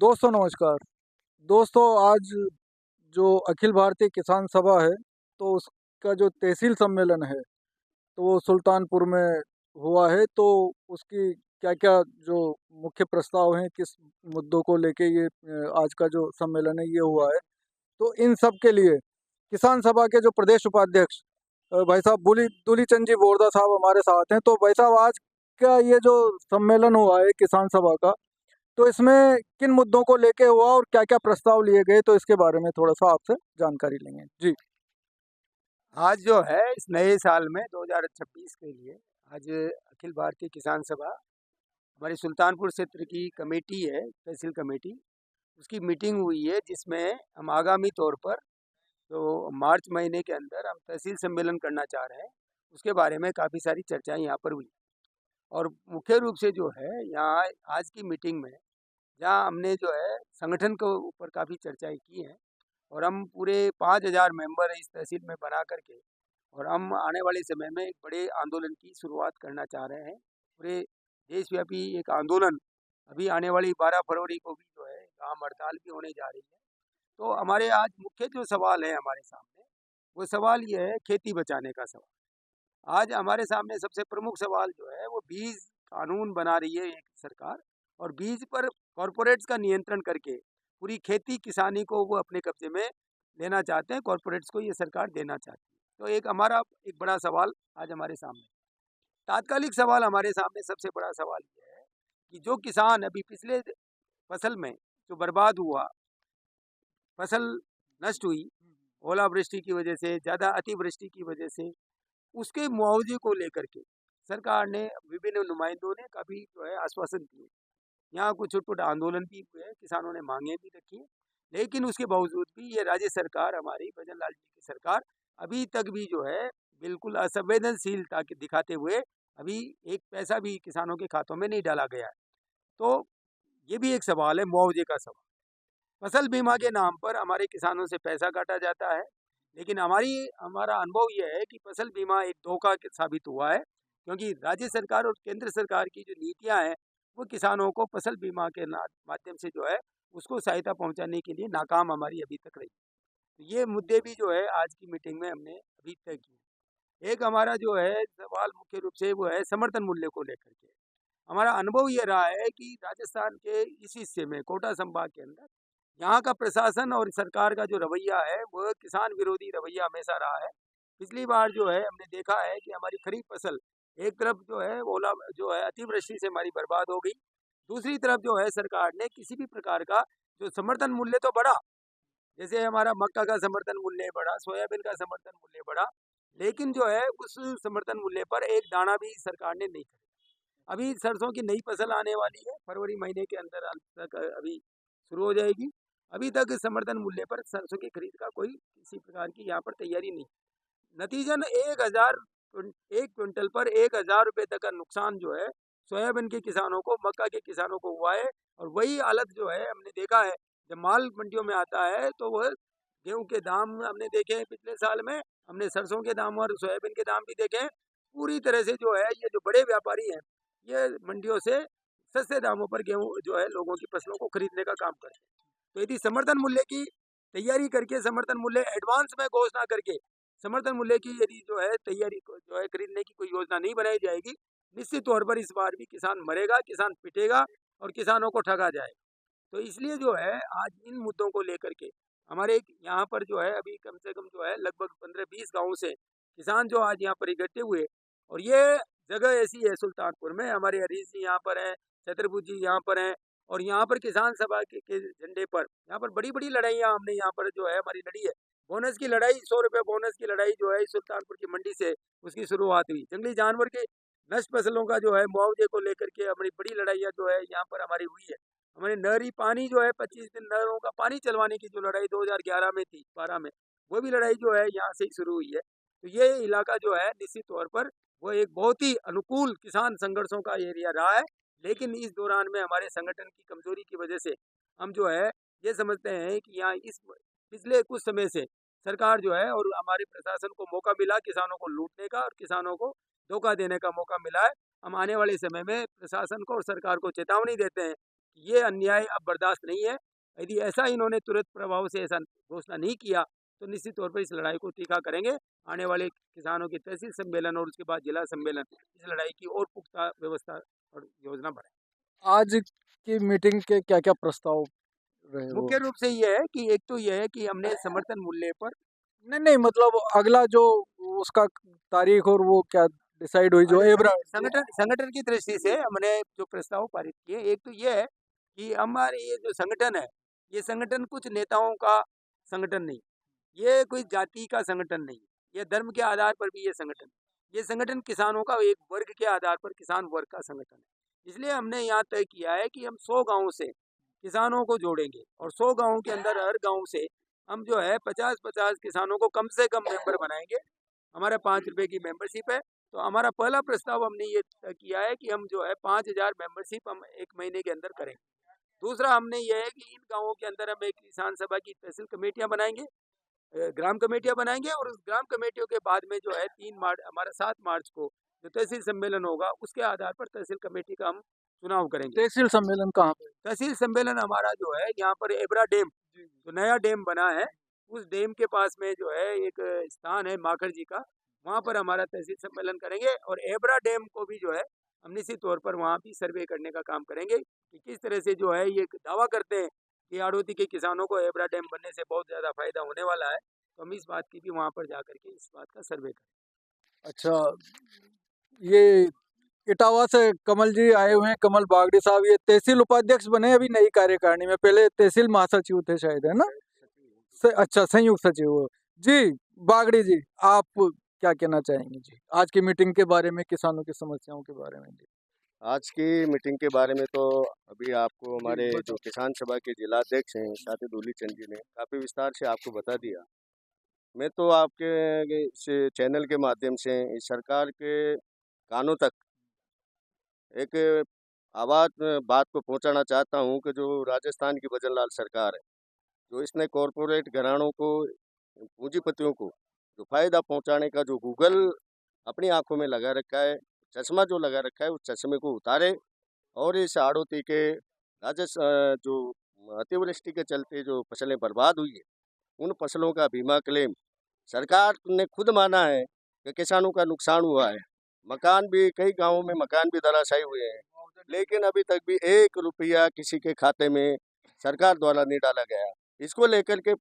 दोस्तों नमस्कार। दोस्तों आज जो अखिल भारतीय किसान सभा है तो उसका जो तहसील सम्मेलन है तो वो सुल्तानपुर में हुआ है। तो उसकी क्या-क्या जो मुख्य प्रस्ताव हैं, किस मुद्दों को लेके ये आज का जो सम्मेलन है ये हुआ है। तो इन सब के लिए किसान सभा के जो प्रदेश उपाध्यक्ष भाई साहब दूलीचंद जी बोरदा साहब हमारे साथ हैं। तो भाई साहब आज का ये जो सम्मेलन हुआ है किसान सभा का, तो इसमें किन मुद्दों को लेके हुआ और क्या-क्या प्रस्ताव लिए गए, तो इसके बारे में थोड़ा-सा आपसे जानकारी लेंगे। जी। आज जो है इस नए साल में 2026 के लिए आज अखिल भारतीय किसान सभा हमारी सुल्तानपुर क्षेत्र की कमेटी है, तहसील कमेटी, उसकी मीटिंग हुई है जिसमें हम आगामी तौर पर जो मार्च महीने के अंदर हम तहसील सम्मेलन करना चाह रहे हैं, उसके बारे में काफ़ी सारी चर्चाएं यहाँ पर हुई। और मुख्य रूप से जो है यहाँ आज की मीटिंग में जहाँ हमने जो है संगठन के ऊपर काफ़ी चर्चाएं की हैं और हम पूरे 5,000 मेंबर इस तहसील में बना करके और हम आने वाले समय में एक बड़े आंदोलन की शुरुआत करना चाह रहे हैं। पूरे देशव्यापी एक आंदोलन अभी आने वाली 12 फरवरी को भी जो है आम हड़ताल भी होने जा रही है। तो हमारे आज मुख्य जो सवाल है हमारे सामने, वो सवाल ये है खेती बचाने का सवाल। आज हमारे सामने सबसे प्रमुख सवाल जो है वो बीज कानून बना रही है एक सरकार, और बीज पर कॉरपोरेट्स का नियंत्रण करके पूरी खेती किसानी को वो अपने कब्जे में लेना चाहते हैं, कॉरपोरेट्स को ये सरकार देना चाहती है। तो एक हमारा एक बड़ा सवाल आज हमारे सामने, तात्कालिक सवाल हमारे सामने सबसे बड़ा सवाल ये है कि जो किसान अभी पिछले फसल में जो बर्बाद हुआ, फसल नष्ट हुई ओलावृष्टि की वजह से, ज़्यादा अतिवृष्टि की वजह से, उसके मुआवजे को लेकर के सरकार ने, विभिन्न नुमाइंदों ने काफ़ी जो है आश्वासन दिए। यहाँ कुछ छोटे-छोटे आंदोलन भी हुए हैं, किसानों ने मांगे भी रखी हैं, लेकिन उसके बावजूद भी ये राज्य सरकार, हमारी भजन लाल जी की सरकार, अभी तक भी जो है बिल्कुल असंवेदनशीलता के दिखाते हुए अभी एक पैसा भी किसानों के खातों में नहीं डाला गया है। तो ये भी एक सवाल है, मुआवजे का सवाल। फसल बीमा के नाम पर हमारे किसानों से पैसा काटा जाता है, लेकिन हमारा अनुभव ये है कि फसल बीमा एक धोखा साबित हुआ है, क्योंकि राज्य सरकार और केंद्र सरकार की जो नीतियां हैं वो किसानों को फसल बीमा के माध्यम से जो है उसको सहायता पहुंचाने के लिए नाकाम हमारी अभी तक रही। तो ये मुद्दे भी जो है आज की मीटिंग में हमने अभी तय किए। एक हमारा जो है सवाल मुख्य रूप से वो है समर्थन मूल्य को लेकर के। हमारा अनुभव ये रहा है कि राजस्थान के इस हिस्से में, कोटा संभाग के अंदर, यहाँ का प्रशासन और सरकार का जो रवैया है वो किसान विरोधी रवैया हमेशा रहा है। पिछली बार जो है हमने देखा है कि हमारी खरीफ फसल एक तरफ जो है ओला जो है अतिवृष्टि से हमारी बर्बाद हो गई, दूसरी तरफ जो है सरकार ने किसी भी प्रकार का जो समर्थन मूल्य तो बढ़ा, जैसे हमारा मक्का का समर्थन मूल्य बढ़ा, सोयाबीन का समर्थन मूल्य बढ़ा, लेकिन जो है उस समर्थन मूल्य पर एक दाना भी सरकार ने नहीं खरीदा। अभी सरसों की नई फसल आने वाली है, फरवरी महीने के अंदर अंत तक अभी शुरू हो जाएगी। अभी तक समर्थन मूल्य पर सरसों की खरीद का कोई किसी प्रकार की यहाँ पर तैयारी नहीं। नतीजन 1 क्विंटल पर 1,000 रुपये तक का नुकसान जो है सोयाबीन के किसानों को, मक्का के किसानों को हुआ है। और वही हालत जो है हमने देखा है, जब माल मंडियों में आता है तो वह गेहूं के दाम हमने देखे हैं पिछले साल में, हमने सरसों के दाम और सोयाबीन के दाम भी देखे हैं। पूरी तरह से जो है ये जो बड़े व्यापारी हैं, ये मंडियों से सस्ते दामों पर गेहूं जो है लोगों की फसलों को खरीदने का काम करते हैं। तो यदि समर्थन मूल्य की तैयारी करके, समर्थन मूल्य एडवांस में घोषणा करके, समर्थन मूल्य की यदि जो है तैयारी को जो है खरीदने की कोई योजना नहीं बनाई जाएगी, निश्चित तौर पर इस बार भी किसान मरेगा, किसान पिटेगा और किसानों को ठगा जाएगा। तो इसलिए जो है आज इन मुद्दों को लेकर के हमारे यहाँ पर जो है अभी कम से कम जो है लगभग 15-20 गाँव से किसान जो आज यहाँ पर इकट्ठे हुए, और ये जगह ऐसी है सुल्तानपुर में, हमारे हरीश जी यहाँ पर हैं, छत्रपुर जी यहाँ पर हैं, और यहाँ पर किसान सभा के झंडे पर यहाँ पर बड़ी बड़ी लड़ाइयाँ हमने यहाँ पर जो है हमारी लड़ी है। बोनस की लड़ाई, 100 रुपये बोनस की लड़ाई जो है सुल्तानपुर की मंडी से उसकी शुरुआत हुई। जंगली जानवर के नष्ट फसलों का जो है मुआवजे को लेकर के हमारी बड़ी लड़ाइयाँ जो है यहाँ पर हमारी हुई है। हमारे नहरी पानी जो है 25 दिन नहरों का पानी चलवाने की जो लड़ाई 2011 में थी, 12 में, वो भी लड़ाई जो है यहाँ से ही शुरू हुई है। तो ये इलाका जो है निश्चित तौर पर वो एक बहुत ही अनुकूल किसान संघर्षों का एरिया रहा है। लेकिन इस दौरान में हमारे संगठन की कमजोरी की वजह से हम जो है ये समझते हैं कि यहाँ इस पिछले कुछ समय से सरकार जो है और हमारे प्रशासन को मौका मिला किसानों को लूटने का और किसानों को धोखा देने का मौका मिला है। हम आने वाले समय में प्रशासन को और सरकार को चेतावनी देते हैं ये अन्याय अब बर्दाश्त नहीं है। यदि ऐसा इन्होंने तुरंत प्रभाव से ऐसा घोषणा नहीं किया तो निश्चित तौर पर इस लड़ाई को तीखा करेंगे। आने वाले किसानों के तहसील सम्मेलन और उसके बाद जिला सम्मेलन इस लड़ाई की और पुख्ता व्यवस्था और योजना बनाए। आज की मीटिंग के क्या क्या प्रस्ताव रहे वो? मुख्य रूप से ये है कि एक तो ये है कि हमने समर्थन मूल्य पर नहीं नहीं, मतलब अगला जो उसका तारीख और वो क्या डिसाइड हुई जो एबरा संगठन संगठन की दृष्टि से हमने जो प्रस्ताव पारित किए, एक तो ये है कि हमारे ये जो संगठन है, ये संगठन कुछ नेताओं का संगठन नहीं, ये कोई जाति का संगठन नहीं, ये धर्म के आधार पर भी ये संगठन, ये संगठन किसानों का एक वर्ग के आधार पर किसान वर्ग का संगठन है। इसलिए हमने यहाँ तय किया है कि हम 100 गाँव से किसानों को जोड़ेंगे और 100 गाँव के अंदर हर गाँव से हम जो है 50-50 किसानों को कम से कम मेंबर बनाएंगे। हमारा 5 रुपए की मेंबरशिप है। तो हमारा पहला प्रस्ताव हमने ये तय किया है कि हम जो है 5000 मेंबरशिप हम 1 महीने के अंदर करेंगे। दूसरा हमने ये है कि इन गाँवों के अंदर हम एक किसान सभा की तहसील कमेटियाँ बनाएंगे, ग्राम कमेटियाँ बनाएंगे और उस ग्राम कमेटियों के बाद में जो है 3 मार्च हमारा 7 मार्च को जो तहसील सम्मेलन होगा उसके आधार पर तहसील कमेटी का हम चुनाव करेंगे। तहसील सम्मेलन कहाँ पे? तहसील सम्मेलन हमारा जो है यहाँ पर एबरा डैम, जो नया डैम बना है, उस डैम के पास में जो है एक स्थान है माखर जी का, वहाँ पर हमारा तहसील सम्मेलन करेंगे और एबरा डैम को भी जो है हम निश्चित तौर पर वहाँ भी सर्वे करने का काम करेंगे कि किस तरह से जो है ये दावा करते हैं कि हाड़ौती के किसानों को एबरा डैम बनने से बहुत ज़्यादा फायदा होने वाला है, तो हम इस बात की भी वहाँ पर जा करके इस बात का सर्वे करें। अच्छा, ये इटावा से कमल जी आए हुए हैं, कमल बागड़ी साहब, ये तहसील उपाध्यक्ष बने अभी नई कार्यकारिणी में, पहले तहसील महासचिव थे शायद, है ना? अच्छा, संयुक्त सचिव जी। बागड़ी जी, आप क्या कहना चाहेंगे जी आज की मीटिंग के बारे में, किसानों की समस्याओं के बारे में जी? आज की मीटिंग के बारे में तो अभी आपको हमारे जो किसान सभा के जिलाध्यक्ष हैं शातिद उली चंद जी ने काफ़ी विस्तार से आपको बता दिया। मैं तो आपके इस चैनल के माध्यम से इस सरकार के कानों तक एक आवाज़ बात को पहुंचाना चाहता हूं कि जो राजस्थान की भजन लाल सरकार है, जो इसने कॉरपोरेट घरानों को, पूंजीपतियों को जो फायदा पहुंचाने का जो गूगल अपनी आंखों में लगा रखा है, चश्मा जो लगा रखा है, उस चश्मे को उतारे और इस हाड़ौती के जो अतिवृष्टि के चलते जो फसलें बर्बाद हुई है, उन फसलों का बीमा क्लेम सरकार ने खुद माना है कि किसानों का नुकसान हुआ है। मकान भी, कई गांवों में मकान भी धराशायी हुए हैं, लेकिन अभी तक भी 1 रुपया किसी के खाते में सरकार द्वारा नहीं डाला गया। इसको लेकर के